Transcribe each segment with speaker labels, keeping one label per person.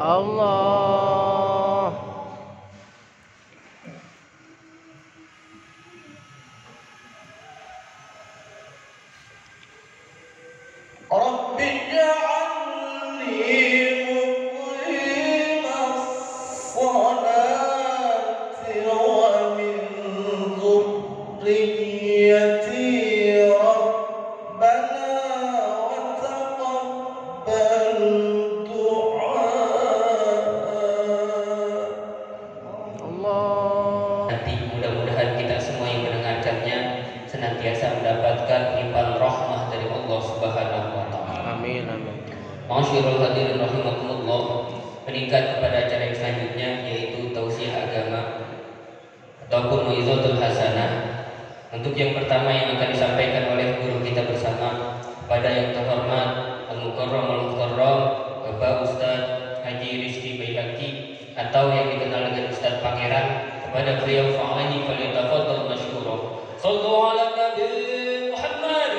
Speaker 1: Allah.
Speaker 2: Rabbi ja'alni muqimas salati wa min dhurriyyati rabbana wa taqabbal du'a.
Speaker 1: Allah.
Speaker 3: Nanti mudah-mudahan kita semua yang mendengarkannya senantiasa mendapatkan limpahan rahmah dari Allah Subhanahu wa taala.
Speaker 1: Amin amin.
Speaker 3: Masyaallah hadirin rahimakumullah. Meningkat kepada acara yang selanjutnya yaitu tausiah agama ataupun mau'izatul hasanah. Untuk yang pertama yang akan disampaikan oleh guru kita bersama pada yang terhormat Al-Mukarram Al-Mukarram Bapak Ustadz Haji Rizki Baihaqi atau yang dikenal dengan Ustadz Pangeran. Kepada beliau fa'ali falyatafaddal masykurah. Shallu ala Nabi Muhammad.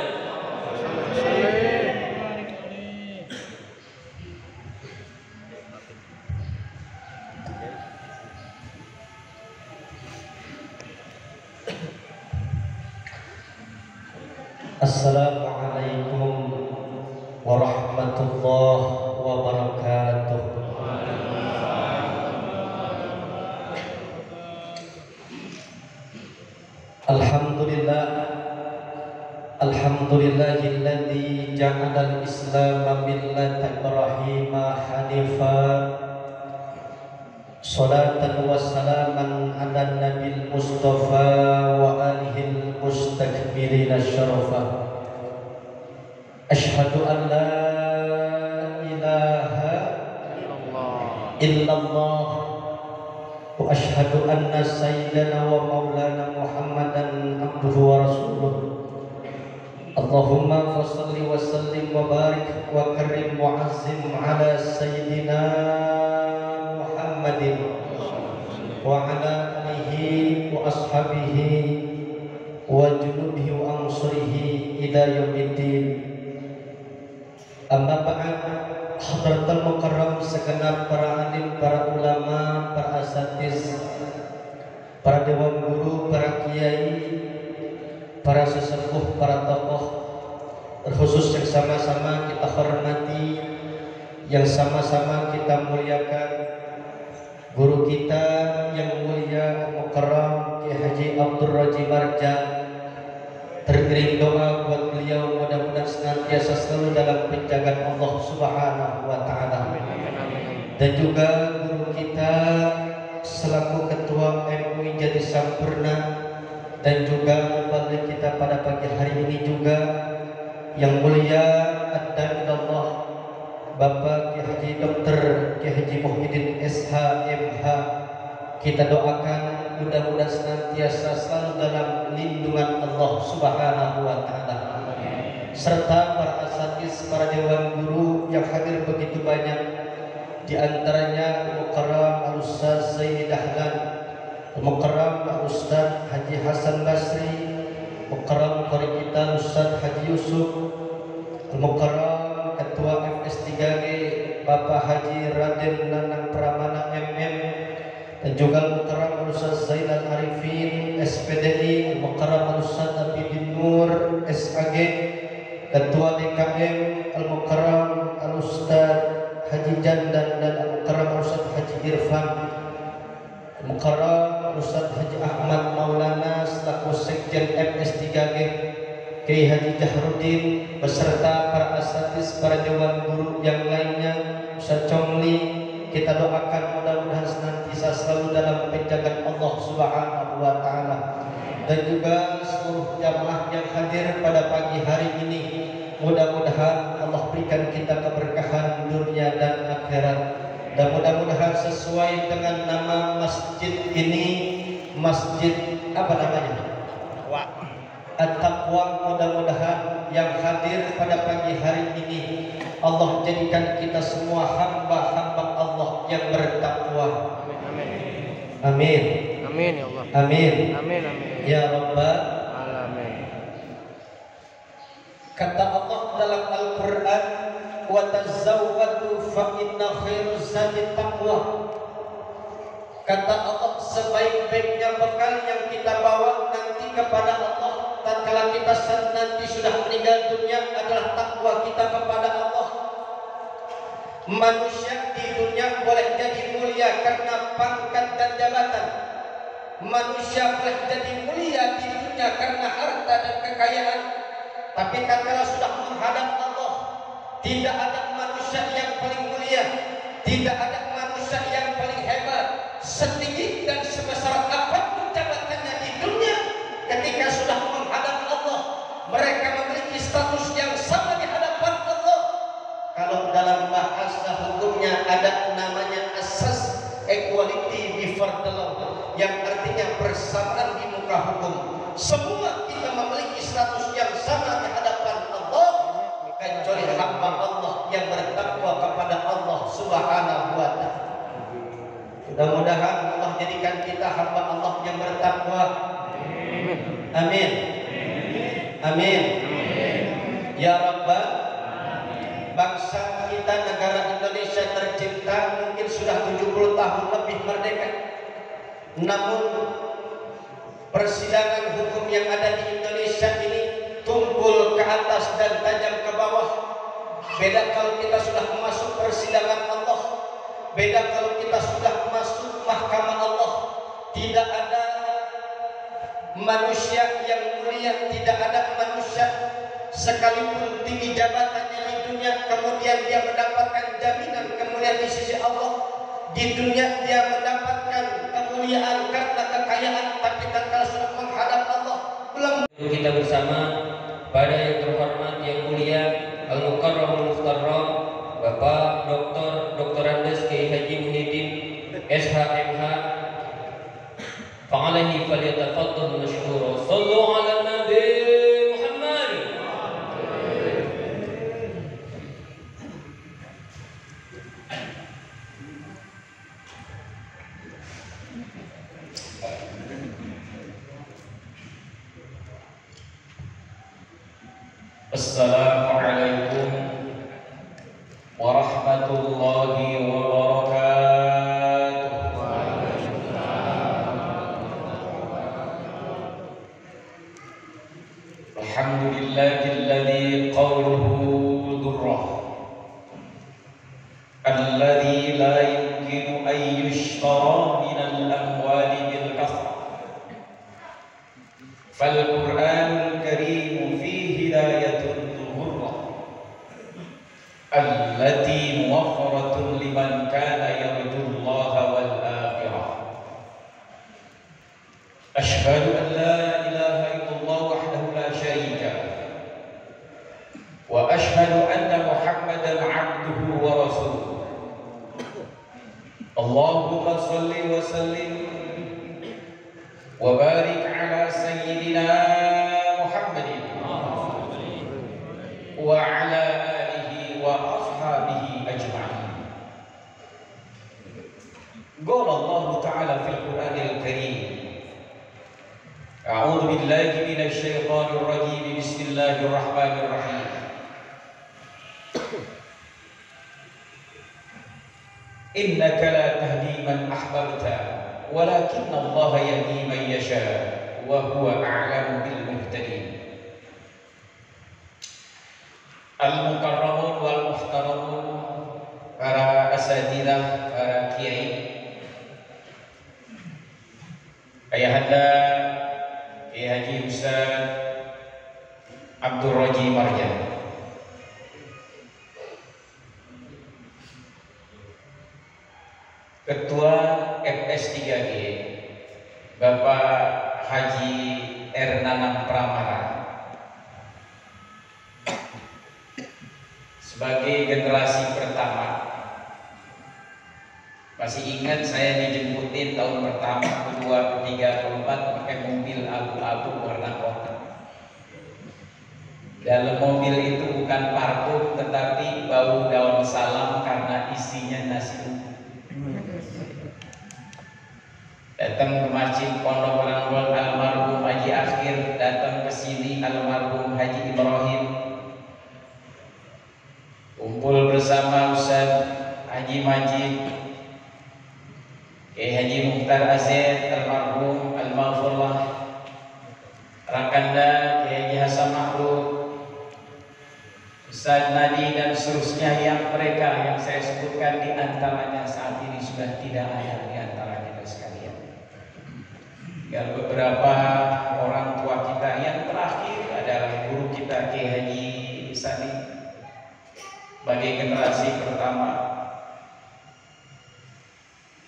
Speaker 2: Assalamualaikum warahmatullahi wabarakatuh. Alhamdulillah, alhamdulillahilladzi ja'ala al-islam millata Ibrahim hanifa. Salatan wa salaman ala nabil mustafa wa alihil mustakbirina syarafa. Ashhadu an la ilaha illallah wa ashhadu anna sayyidana wa maulana Muhammadan abduhu wa rasuluh. Allahumma fassalli wa sallim wa barik wa karim wa azim ala sayyidina Muhammadin wa ala alihi wa ashabihi wa junudihi wa ansurihi ila yaumiddin. Amma ba'd, hadratul mukarram segenap para alim, para ulama, para asatiz, para dewan guru, para kiai, para sesepuh, para tokoh, terkhusus yang sama-sama kita hormati, yang sama-sama kita muliakan, guru kita yang mulia Mukarram Kiai Haji Abdul Raji Marja. Teriring doa buat beliau, mudah-mudahan senantiasa selalu dalam penjagaan Allah Subhanahu wa taala. Dan juga guru kita selaku ketua MUI Jati Sampurna dan juga mubalik kita pada pagi hari ini juga yang mulia Ad-Da'ilallah Bapak Kiai Haji Dr. Kiai Haji Muhyiddin SH MH. Kita doakan mudah-mudahan senantiasa selalu dalam lindungan Allah Subhanahu wa taala. Serta para asatiz, para dewan guru yang hadir begitu banyak, di antaranya Mukarram Al-Ustaz Zaid Dahlan, Mukarram Al-Ustaz Haji Hasan Basri, Mukarram Qari kita Ustaz Haji Yusuf, Mukarram Ketua FS3G Bapak Haji Raden Nanang Pramana MM, dan juga Mukarram Al-Ustaz Zainal Arifin SPDI, Mukarram Al-Ustaz Abidin Nur SAG, Ketua DKM Al-Mukarram Al-Ustaz Haji Jandan, dan Al-Mukarram Al-Ustaz Haji Irfan, Mukarram Al-Ustaz Haji Ahmad Maulana selaku Sekjen FS3G, Kiai Haji Jahrudin beserta para asatiz, para dewan guru yang lainnya, Ustaz Chongli. Kita doakan mudah-mudahan senantiasa selalu dalam penjagaan Allah Subhanahu wa taala. Dan juga seluruh jamaah yang hadir pada pagi hari ini, mudah-mudahan Allah berikan kita keberkahan dunia dan akhirat. Dan mudah-mudahan sesuai dengan nama masjid ini, masjid apa namanya? At-Taqwa. Mudah-mudahan yang hadir pada pagi hari ini Allah jadikan kita semua hamba-hamba Allah yang bertakwa. Amin.
Speaker 1: Amin ya Allah.
Speaker 2: Amin.
Speaker 1: Amin amin.
Speaker 2: Ya Rabbal
Speaker 1: Alamin.
Speaker 2: Kata Allah dalam Al-Quran, wa tazawwadu fa inna khairuz zadi taqwa. Kata Allah, sebaik-baiknya bekal yang kita bawa nanti kepada Allah tatkala kita nanti sudah meninggal dunia adalah takwa kita kepada Allah. Manusia di dunia boleh jadi mulia karena pangkat dan jabatan. Manusia boleh jadi mulia di dunia karena harta dan kekayaan. Tapi tatkala sudah menghadap Allah, tidak ada manusia yang paling mulia, tidak ada manusia yang paling hebat, setinggi dan sebesar apapun jabatannya di dunia. Ketika sudah menghadap Allah, mereka memiliki status yang sama di hadapan Allah. Kalau dalam bahasa hukumnya ada namanya asas equality before the law, yang artinya persamaan di muka hukum. Semua kita memiliki status yang sama di hadapan Allah, kecuali hamba Allah yang bertakwa kepada Allah Subhanahu wa ta'ala. Mudah-mudahan Allah jadikan kita hamba Allah yang bertakwa. Amin. Amin. Ya Rabbal, bangsa kita negara Indonesia tercinta mungkin sudah 70 tahun lebih merdeka. Namun persidangan hukum yang ada di Indonesia ini tumpul ke atas dan tajam ke bawah. Beda kalau kita sudah masuk persidangan Allah, beda kalau kita sudah masuk mahkamah Allah. Tidak ada manusia yang mulia, tidak ada manusia sekalipun tinggi jabatannya di dunia kemudian dia mendapatkan jaminan kemuliaan di sisi Allah. Di dunia dia mendapatkan kemuliaan karena kekayaan, tapi tatkala sudah menghadap Allah belum.
Speaker 3: Kita bersama pada yang terhormat yang mulia Al-Mukarramul Muhtaram Bapak Dr. Andes Kiai Haji Muhyiddin SHMH, fa'alaihi falyatafaddal mashkura. Shallu 'ala Nabi Muhammad. Assalamualaikum warahmatullahi wabarakatuh. Alhamdulillahilladzi qawluhu durrah, alladzi la yumkinu an yushtara minal amwali bil kasrah. Fal Qur'anul Karim fihi hidayatun durrah allati muwaffaratun liman kana yarjullaha wal akhirah. Ashhadu an la ilaha illallah wahdahu la syarika wa ashhadu anna Muhammadan abduhu wa rasuluh. Allahumma salli wa sallim wa barik ala sayyidina Muhammadin wa ala alihi wa ashabihi ajma'in. Qala Allah Ta'ala fil Qur'anil Karim, a'udzu billahi minasy syaithanir rajim, bismillahirrahmanirrahim. Innaka la tahdi man ahbabta walakinna Allah yahdi man yasha wa huwa a'lamu bil muhtadin. Al-Mukarramun wal Muhtaramun, para asatidzah, para kiai, ayahanda Kiai Haji Ustaz Abdul Raji Marjan, Ketua FS3G Bapak Haji Ernanang Pramara, sebagai generasi pertama. Masih ingat saya dijemputin tahun pertama, kedua, ketiga, keempat pakai mobil abu-abu warna oranye.
Speaker 4: Dalam mobil itu bukan parfum tetapi bau daun salam karena isinya nasi uduk. Datang ke masjid Pondok Ranggol almarhum Haji Akhir, datang ke sini almarhum Haji Ibrahim, kumpul bersama Ustaz Haji Majid, Kiai Haji Mukhtar Azed almarhum al-Maghfurlah, Rakanda Kiai Haji Hasan Mahrud, Ustaz Nadi dan seterusnya yang mereka yang saya sebutkan di antaranya saat ini sudah tidak ada di antara kita sekalian. Tinggal beberapa orang tua kita yang terakhir adalah guru kita Kiai Haji Sani sebagai generasi pertama,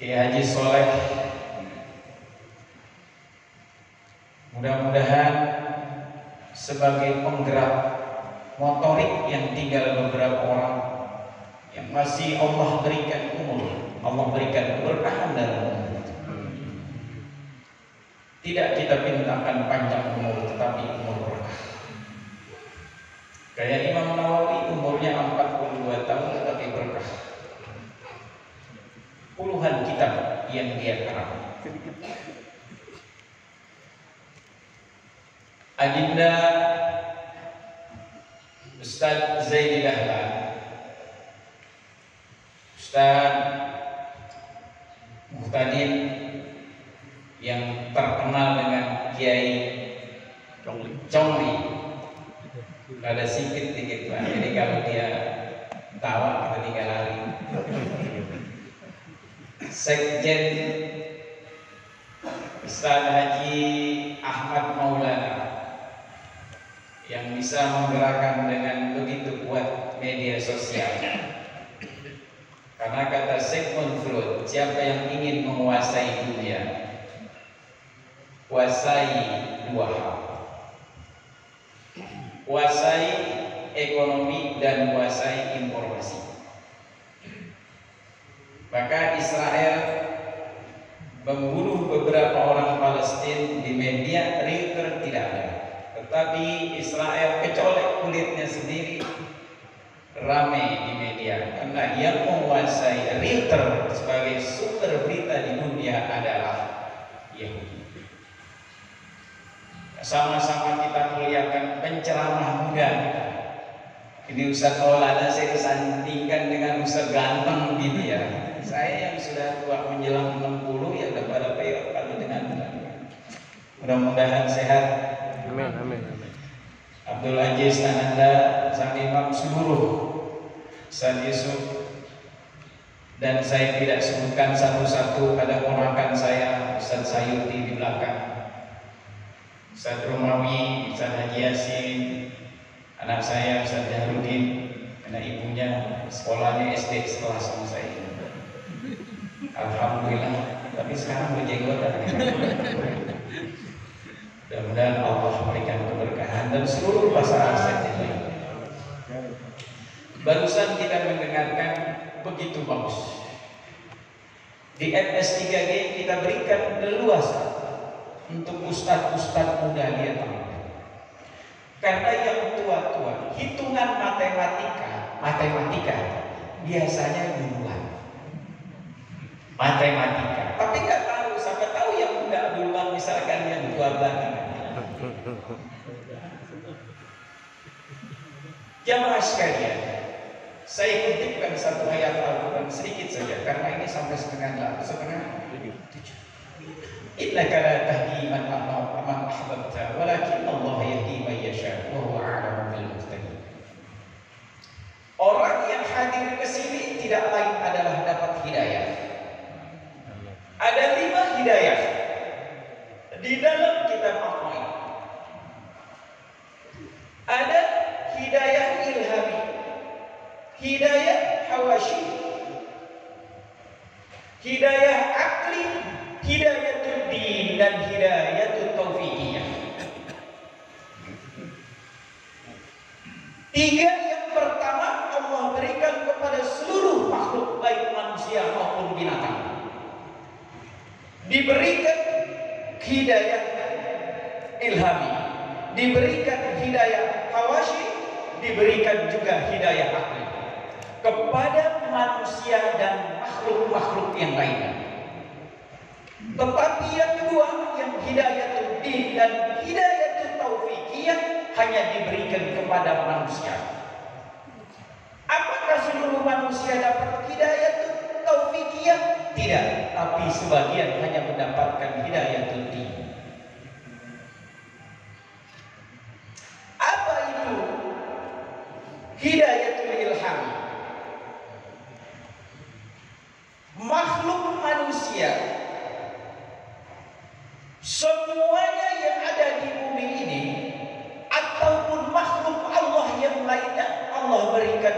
Speaker 4: Kiai Haji Soleh. Mudah-mudahan sebagai penggerak motorik yang tinggal beberapa orang yang masih Allah berikan umur, Allah berikan keberkahan dalam umur. Tidak kita mintakan panjang umur, tetapi umur berkah. Kayak Imam Nawawi umurnya 42 tahun tetapi berkah. Puluhan kitab yang dia karang. Adinda Ustaz Zaidi Dahlan, Ustaz Muhtadin yang terkenal dengan Kiai Congli, ada sikit dikit Pak. Jadi kalau dia tawa kita tinggal lari. Sekjen Ustaz Haji Ahmad Maulana yang bisa menggerakkan dengan begitu kuat media sosial. Karena kata Sigmund Freud, siapa yang ingin menguasai dunia, kuasai dua hal: kuasai ekonomi dan kuasai informasi. Maka Israel membunuh beberapa orang Palestina di media, Reuters tidak ada, tetapi Israel kecolek kulitnya sendiri ramai di media karena yang menguasai Reuters sebagai sumber berita di dunia adalah Yahudi. Sama-sama kita melihatkan penceramah muda kita. Ini Ustaz Maulana saya kesandingkan dengan Ustaz ganteng gitu ya. Saya yang sudah tua menjelang 60 ya udah pada peot kalau dengan mudah-mudahan sehat.
Speaker 1: Amin, amin, amin.
Speaker 4: Abdul Aziz Ananda, sang imam seluruh, Ustaz Yusuf, dan saya tidak sebutkan satu-satu, ada ponakan saya Ustaz Sayuti di belakang, Ustaz Romawi, Ustaz Haji Yasin, anak saya Ustaz Jahrudin, anak ibunya sekolahnya SD setelah sama saya. Alhamdulillah, tapi sekarang berjenggotan. Mudah-mudahan Allah memberikan keberkahan dan seluruh pasangan saja. Barusan kita mendengarkan begitu bagus. Di MS3G kita berikan leluasa untuk ustadz-ustadz muda dia tahu. Karena yang tua-tua hitungan matematika biasanya duluan. Matematika, tapi nggak tahu, siapa tahu yang muda duluan misalkan yang tua belakangan. Jamaah sekalian, saya kutipkan satu ayat Al-Quran sedikit saja karena ini sampai setengah 7. Innaka la tahdi man ahbabta walakin Allah yahdi man yasha wa huwa a'lamu bil muhtadin. Orang yang hadir ke sini tidak lain adalah dapat hidayah. Ada 5 hidayah di dalam kitab Al-Quran. Ada hidayah ilhami, hidayah hawashi, hidayah akli, hidayatul din, dan hidayatul taufiqiyah. 3 yang pertama Allah berikan kepada seluruh makhluk baik manusia maupun binatang. Diberikan hidayah ilhami, diberikan hidayah hawashi, diberikan juga hidayah akli kepada manusia dan makhluk-makhluk yang lainnya. Tetapi yang kedua, yang hidayatul din dan hidayatul taufikiyah hanya diberikan kepada manusia. Apakah seluruh manusia dapat hidayatul taufikiyah? Tidak, tapi sebagian hanya mendapatkan hidayatul din. Apa itu hidayatul ilham? Makhluk manusia, semuanya yang ada di bumi ini ataupun makhluk Allah yang lainnya, Allah berikan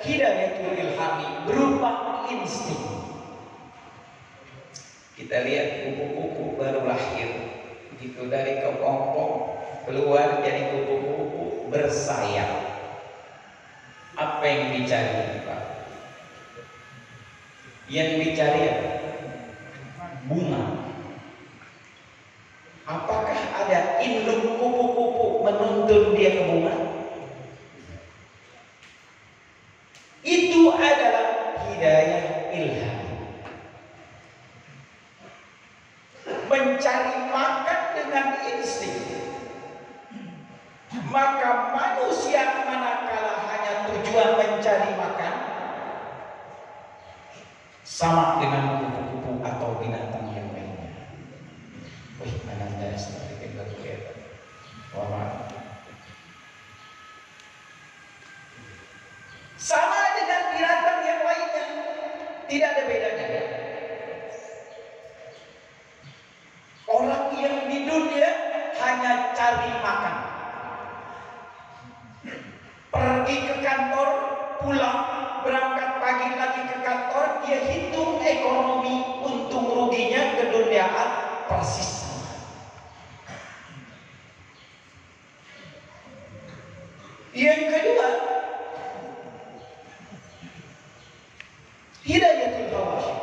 Speaker 4: hidayatul ilhami berupa insting. Kita lihat kupu-kupu baru lahir, begitu dari kepompong keluar jadi kupu-kupu bersayap. Apa yang dicari, Pak? Yang dicari apa? Bunga. Apakah ada induk kupu-kupu menuntun dia ke bunga? Itu adalah hidayah ilham. Mencari makan dengan insting. Maka manusia manakala hanya tujuan mencari makan, sama dengan kupu-kupu atau binatang yang lainnya. Wih, ananda seperti kita. Wah, sama dengan binatang yang lainnya, tidak ada bedanya. Orang yang di dunia hanya cari makan, pergi ke kantor, pulang, berangkat pagi lagi ke kantor, dia hitung ekonomi untung ruginya keduniaan persis sama. Yang kedua, hidayatul hawashi.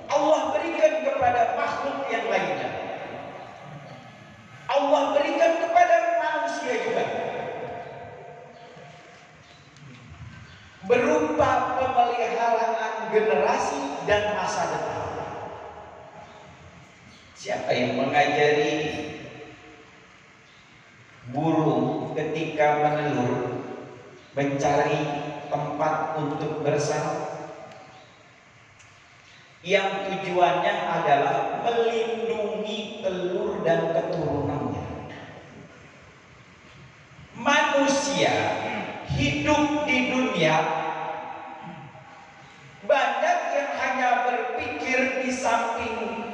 Speaker 4: Allah berikan kepada makhluk yang lainnya. Allah berikan kepada manusia juga. Berupa pemeliharaan generasi dan masa depan. Siapa yang mengajari burung ketika menelur mencari tempat untuk bersarang? Yang tujuannya adalah melindungi telur dan keturunannya. Manusia hidup di dunia banyak yang hanya berpikir di samping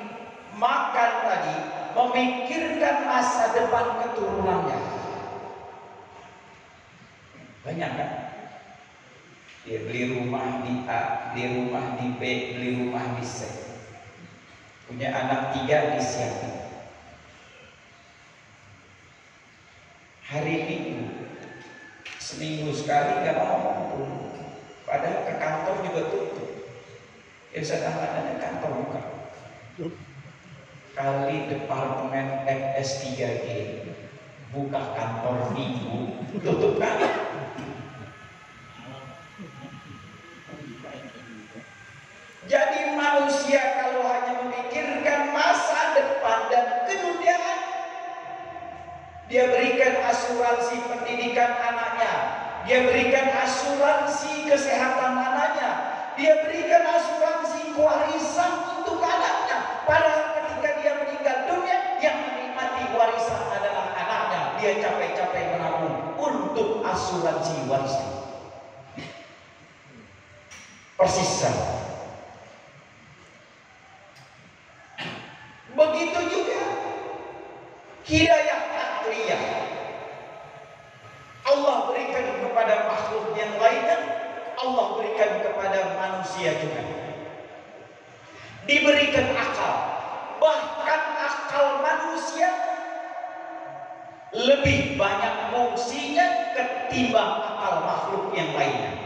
Speaker 4: makan tadi, memikirkan masa depan keturunannya. Banyak kan? Dia beli rumah di A, beli rumah di B, beli rumah di C. Punya anak 3 disiapin. Hari Minggu, seminggu sekali gak mau ngumpul. Padahal ke kantor juga tutup. Ya sedang adanya kantor buka. Kali departemen FS3G buka kantor Minggu, tutup kali. Jadi manusia kalau hanya memikirkan masa depan dan keduniaan, dia berikan asuransi pendidikan anaknya, dia berikan asuransi kesehatan anaknya, dia berikan asuransi warisan untuk anaknya. Padahal ketika dia meninggal dunia, yang menikmati warisan adalah anaknya. Dia capek-capek menabung untuk asuransi warisan. Persis sama. Begitu juga hidayah akliyah. Allah berikan kepada makhluk yang lainnya, Allah berikan kepada manusia juga. Diberikan akal. Bahkan akal manusia lebih banyak fungsinya ketimbang akal makhluk yang lainnya.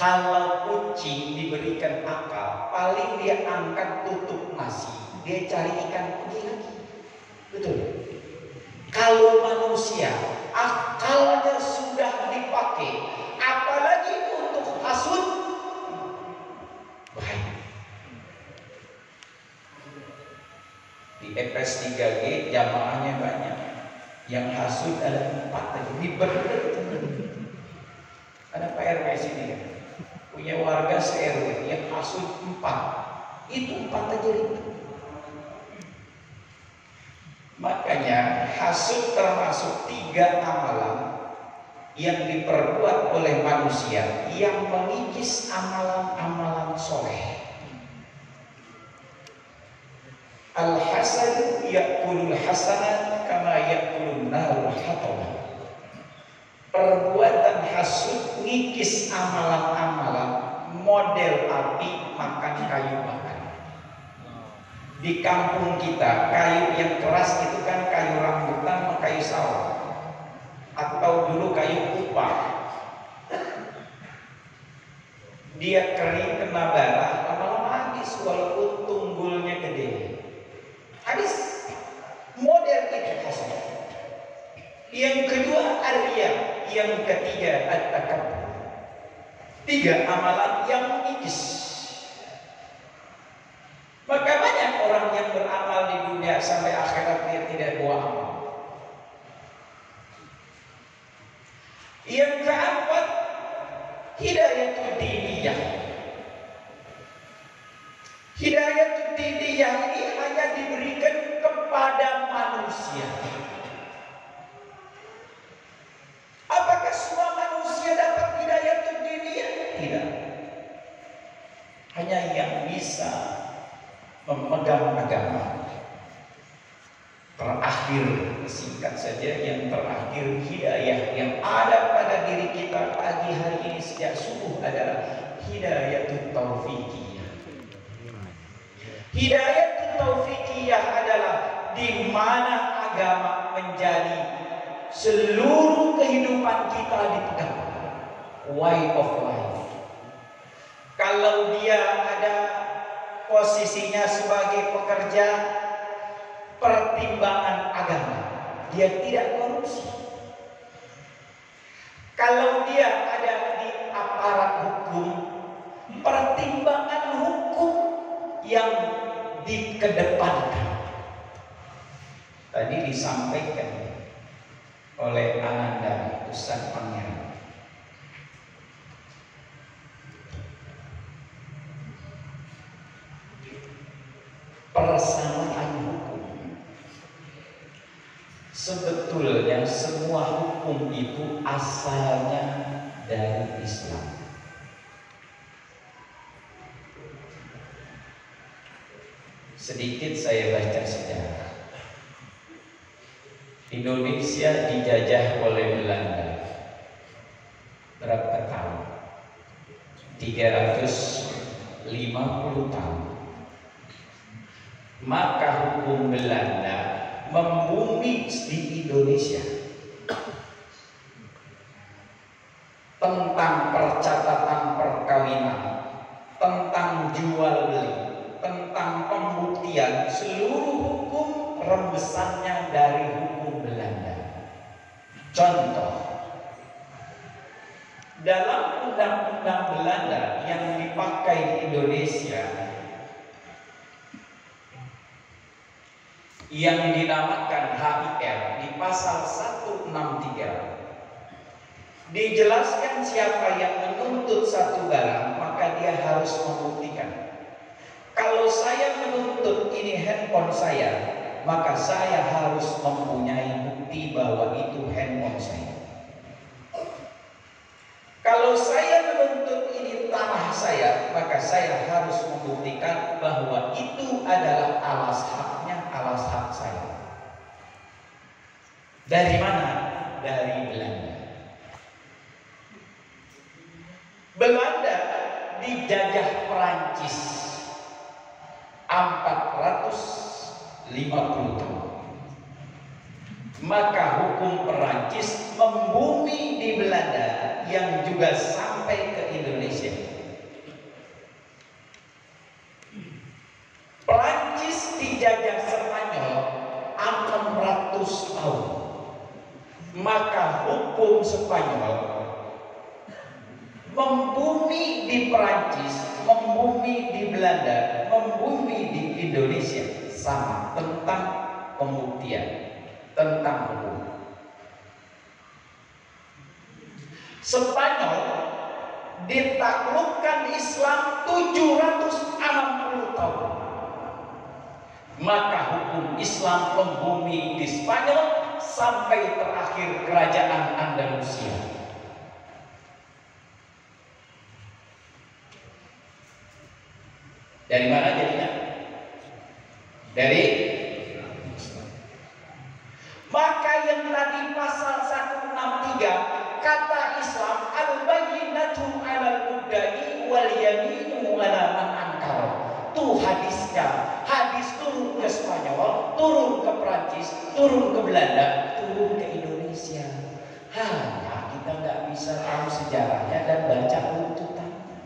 Speaker 4: Kalau kucing diberikan akal, paling dia angkat tutup nasi, dia cari ikan pergi lagi. Betul. manusia, akalnya sudah dipakai, apalagi untuk hasud, bahaya. Di EPS 3G jamaahnya banyak, yang hasud ada 4 aja, ribet. Ada Pak RW sini kan, punya warga se-RW yang hasud 4, itu 4 aja ribet. Makanya hasud termasuk 3 amalan yang diperbuat oleh manusia yang mengikis amalan-amalan soleh. Al-hasad ya'kulul hasanat kama ya'kulun narul hatab. Perbuatan hasud ngikis amalan-amalan model api makan kayu bakar. Di kampung kita kayu yang keras itu kan kayu rambutan atau kayu sawah, atau dulu kayu kupang. Dia kering kena bara, lama-lama habis walaupun tunggulnya gede. Habis. Model itu hasud. Yang kedua arya, yang ketiga at-takabbur. 3 amalan yang mengikis. Maka banyak orang yang beramal di dunia sampai akhirat dia tidak bawa amal. Yang keempat, hidayatul diniyah. Hidayatul diniyah ini hanya diberikan kepada manusia. Apakah semua manusia dapat hidayatul diniyah? Tidak. Hanya yang bisa memegang agama. Terakhir, singkat saja, yang terakhir hidayah yang ada pada diri kita pagi hari ini sejak subuh adalah hidayatul taufiqiyah. Hidayatul taufiqiyah adalah di mana agama menjadi seluruh kehidupan kita dipegang. Way of life. Kalau dia ada posisinya sebagai pekerja, pertimbangan agama, dia tidak korupsi. Kalau dia ada di aparat hukum, pertimbangan hukum yang dikedepankan. Tadi disampaikan oleh Ananda Ustaz Pangeran. Persamaan hukum. Sebetulnya semua hukum itu asalnya dari Islam. Sedikit saya baca sejarah. Indonesia dijajah oleh Belanda berapa tahun? 350 tahun. Maka hukum Belanda membumi di Indonesia tentang percatatan perkawinan, tentang jual beli, tentang pembuktian. Seluruh hukum rembesannya dari hukum Belanda. Contoh, dalam undang-undang Belanda yang dipakai di Indonesia yang dinamakan HIR di pasal 163 dijelaskan siapa yang menuntut satu barang maka dia harus membuktikan. Kalau saya menuntut ini handphone saya, maka saya harus mempunyai bukti bahwa itu handphone saya. Kalau saya menuntut ini tanah saya, maka saya harus membuktikan bahwa itu adalah alas hak saya. Dari mana? Dari Belanda. Belanda dijajah Perancis 450 tahun. Maka hukum Perancis membumi di Belanda yang juga sampai ke Indonesia. Perancis dijajah Spanyol 600 tahun. maka hukum Spanyol membumi di Perancis, membumi di Belanda, membumi di Indonesia sama tentang pembuktian, tentang hukum. Spanyol ditaklukkan Islam 760 tahun. Maka hukum Islam membumi di Spanyol sampai terakhir kerajaan Andalusia. Dari mana jadinya? Dari maka yang tadi pasal 163 kata Islam al-bayyinatu 'alal mudda'i wal yaminu 'ala man ankara. Tuh hadisnya, hadis turun ke Spanyol, turun ke Prancis, turun ke Belanda, turun ke Indonesia. Hanya kita nggak bisa tahu sejarahnya dan baca runtutannya.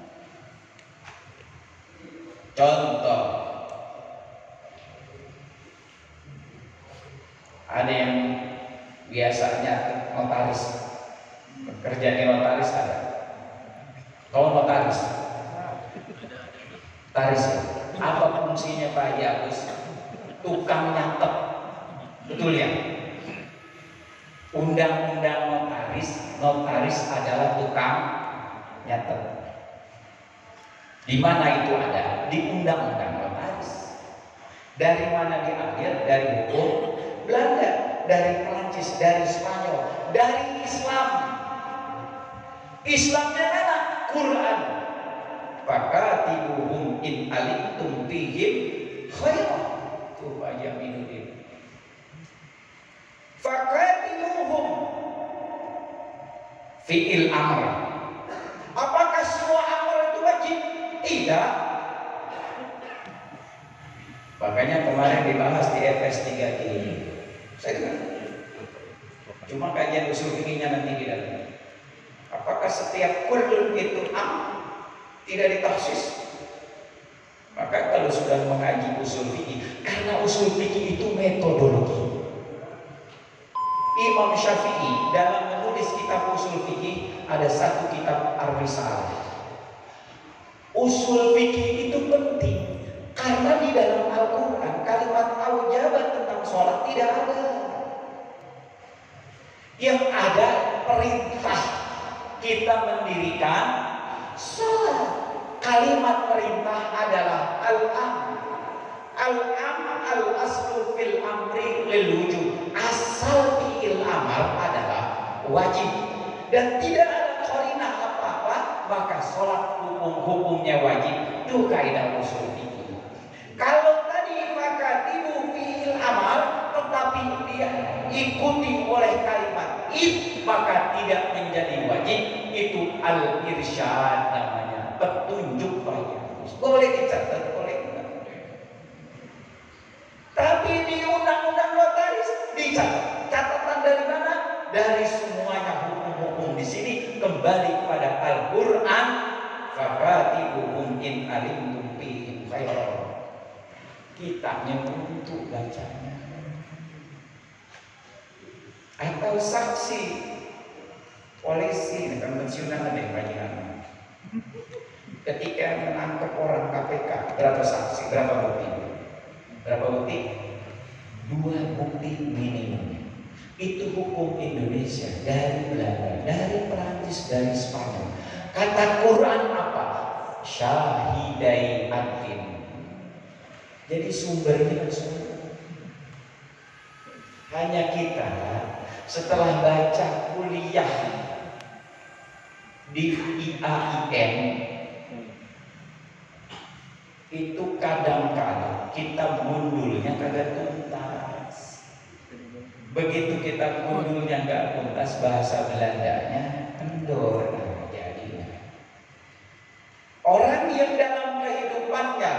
Speaker 4: Contoh, ada yang biasanya notaris, bekerja di notaris ada. Kau notaris? Notaris ya? Apa fungsinya Pak Haji Agus? Tukang nyatet, betul ya? Undang-undang notaris, notaris adalah tukang nyatet. Di mana itu ada? Di undang-undang notaris. Dari mana diambil? Dari hukum Belanda, dari Prancis, dari Spanyol, dari Islam. Islamnya mana? Quran. Fakatibuhum in alimtum fihim khairan. Tuh Pak Jaminuddin. Fakatibuhum fi'il amr. Apakah semua amr itu wajib? Tidak. Makanya kemarin dibahas di FS 3 ini. Saya dengar. Cuma kajian usul fikihnya nanti di dalam. Apakah setiap kullun itu tidak ditaksis? Maka kalau sudah mengaji usul fikih, karena usul fikih itu metodologi. Imam Syafi'i dalam menulis kitab usul fikih ada satu kitab Ar-Risalah. Usul fikih itu penting karena di dalam Al-Quran kalimat aujabat tentang sholat tidak ada. Yang ada perintah kita mendirikan sholat. Kalimat perintah adalah al-amr. Al-amr al-aslu fil amri lil wujub. Asal fi'il amar adalah wajib dan tidak ada qarinah apa-apa, maka sholat hukumnya wajib. Itu kaidah usul fikih. Kalau tadi maka tibu fi'il amar tetapi dia ikuti oleh kalimat maka tidak menjadi wajib. Itu al-irsyad namanya, petunjuk banyak. Boleh dicatat, boleh enggak. Tapi di undang-undang notaris dicatat. Catatan dari mana? Dari semuanya hukum-hukum di sini kembali kepada Al-Qur'an. Fakatibuhum in alimtum fihim khairan. Kitabnya untuk bacanya. Atau saksi polisi, kan pensiunan ada yang bagian. Ketika menangkap orang KPK, berapa saksi, berapa bukti? Berapa bukti? 2 bukti minimum. Itu hukum Indonesia dari Belanda, dari Perancis, dari Spanyol. Kata Quran apa? Syahidai adlin. Jadi sumbernya semua. Hanya kita setelah baca kuliah di IAIN itu kadang-kadang kita gundulnya kagak tuntas. Begitu kita gundulnya nggak tuntas, bahasa Belandanya kendor jadinya. Orang yang dalam kehidupannya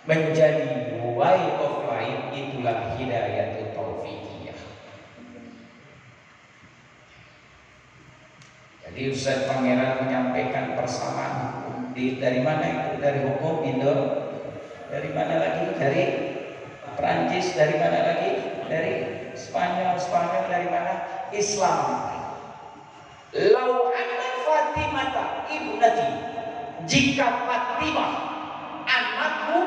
Speaker 4: menjadi way of life itulah hidayah taufikiyah. Jadi Ustaz Pangeran menyampaikan persamaan hukum dari mana itu? Dari hukum Indo, dari mana lagi? Dari Perancis, dari mana lagi? Dari Spanyol dari mana? Islam. Lau anna Fatimata ibnati, jika Fatimah anakku,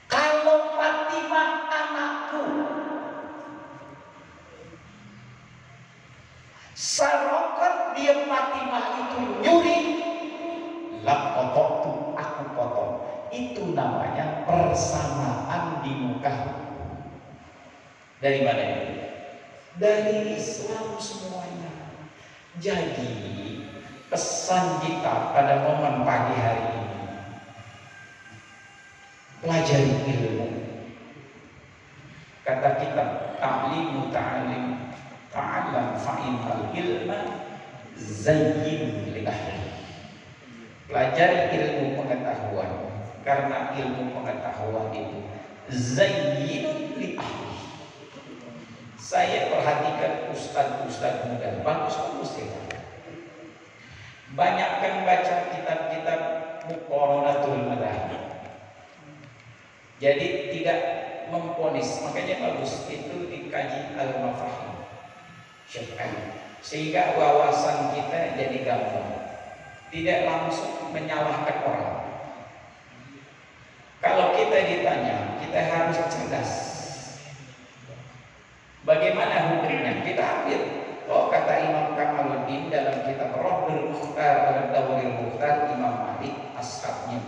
Speaker 4: kalau Fatimah anakku, sarokat dia Fatimah itu nyuri, lak potong tuh aku potong. Itu namanya persamaan di muka. Dari mana itu? Dari Islam semuanya. Jadi pesan kita pada momen pagi hari ini, pelajari ilmu. Kata kita, ta'limu ta'alim ta'alam fa'inal ilma zayyin li ahli. Pelajari ilmu pengetahuan, karena ilmu pengetahuan itu zayyinun li ahli. Saya perhatikan ustaz-ustaz muda, bagus-bagus ya. Banyakkan baca kitab-kitab muqaranatul madhahib. Jadi tidak memponis, makanya bagus itu dikaji al-mafahim syar'i, sehingga wawasan kita jadi gampang, tidak langsung menyalahkan orang. Kalau kita ditanya, kita harus cerdas. Bagaimana hukumnya? Kita ambil. Oh, kata Imam Kamaluddin dalam kitab Rahdul Mukhtar dalam Dawril Mukhtar, Imam Malik ashabnya.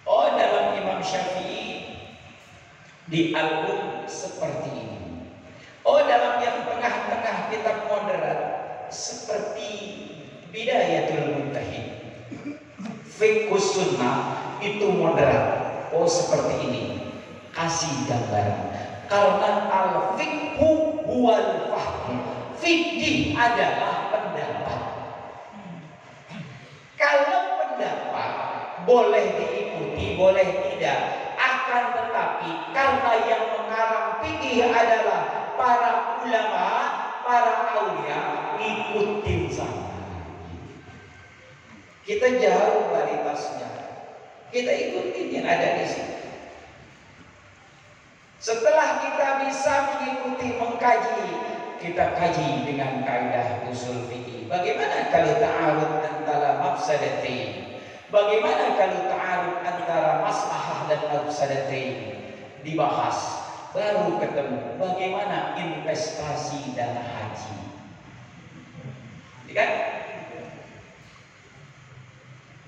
Speaker 4: Oh, dalam Imam Syafi'i di Al-Um seperti ini. Oh, dalam yang tengah-tengah kitab moderat seperti Bidayatul Muntahid, Fiqhus Sunnah itu moderat. Oh, seperti ini. Kasih gambaran. Karena al-fiqhu huwal fahm. Fikih adalah pendapat. Kalau pendapat boleh diikuti, boleh tidak. Akan tetapi karena yang mengarang fikih adalah para ulama, para aulia, ikutin sana. Kita jauh kualitasnya, kita ikutin yang ada di sini. Setelah kita bisa mengikuti, mengkaji, kita kaji dengan kaidah usul fikih. Bagaimana kalau ta'arud antara mafsadatain? Bagaimana kalau ta'arud antara maslahah dan mafsadatain? Dibahas, baru ketemu bagaimana investasi dana haji. Kan?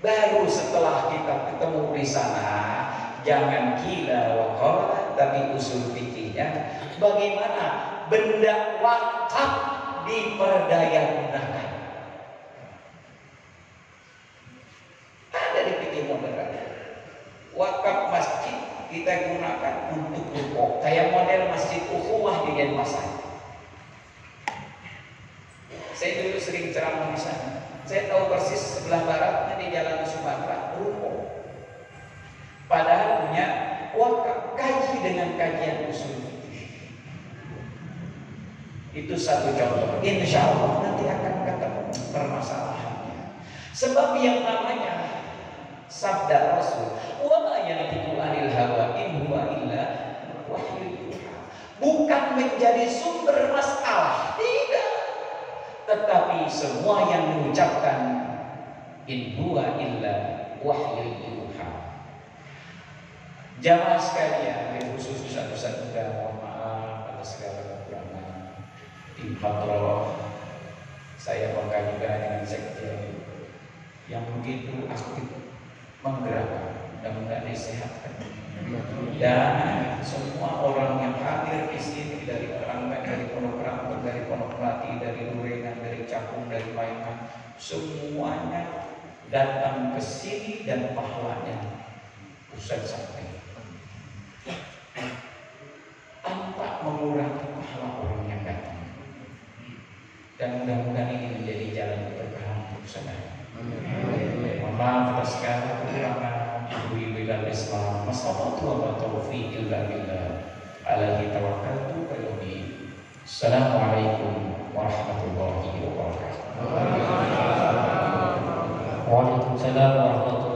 Speaker 4: Baru setelah kita ketemu di sana, jangan gila wakala, tapi usul fikihnya bagaimana benda wakaf diperdayagunakan. Ada di fikih modern. Wakaf masjid kita gunakan untuk ruko, kayak model masjid Ukhuwah di Denpasar. Saya dulu sering ceramah di sana. Saya tahu persis sebelah baratnya di Jalan Sumatera ruko. Padahal punya wakaf, kaji dengan kajian usul fikih. Itu satu contoh. Insya Allah nanti akan ketemu permasalahannya. Sebab yang namanya sabda Rasul, wa ma yantiqu anil hawa in huwa illa wahyu yuha, bukan menjadi sumber masalah, tidak. Tetapi semua yang mengucapkan in huwa illa wahyu yuha. Jamaah sekalian, khusus Ustaz-Ustaz muda, mohon maaf atas segala kekurangan. Tim Hadroh, saya bangga juga dengan sekjen yang begitu aktif menggerakkan, mudah-mudahan disehatkan. Dan semua orang yang hadir di sini dari Perangkat, dari Pondok Rangkut, dari Pondok Melati, dari Lurengan, dari Cakung, dari Paiman, semuanya datang ke sini dan pahalanya Ustaz sampai tanpa mengurangi pahala orang yang datang. Dan mudah-mudahan ini menjadi jalan keberkahan untuk saudara. Mohon maaf atas segala kekurangan. Alhamdulillah Islam. Wassalatu wa taufiq illa billah. Alaihi tawakkaltu wa ilayhi. Assalamualaikum warahmatullahi wabarakatuh.
Speaker 3: Waalaikumsalam warahmatullahi wabarakatuh.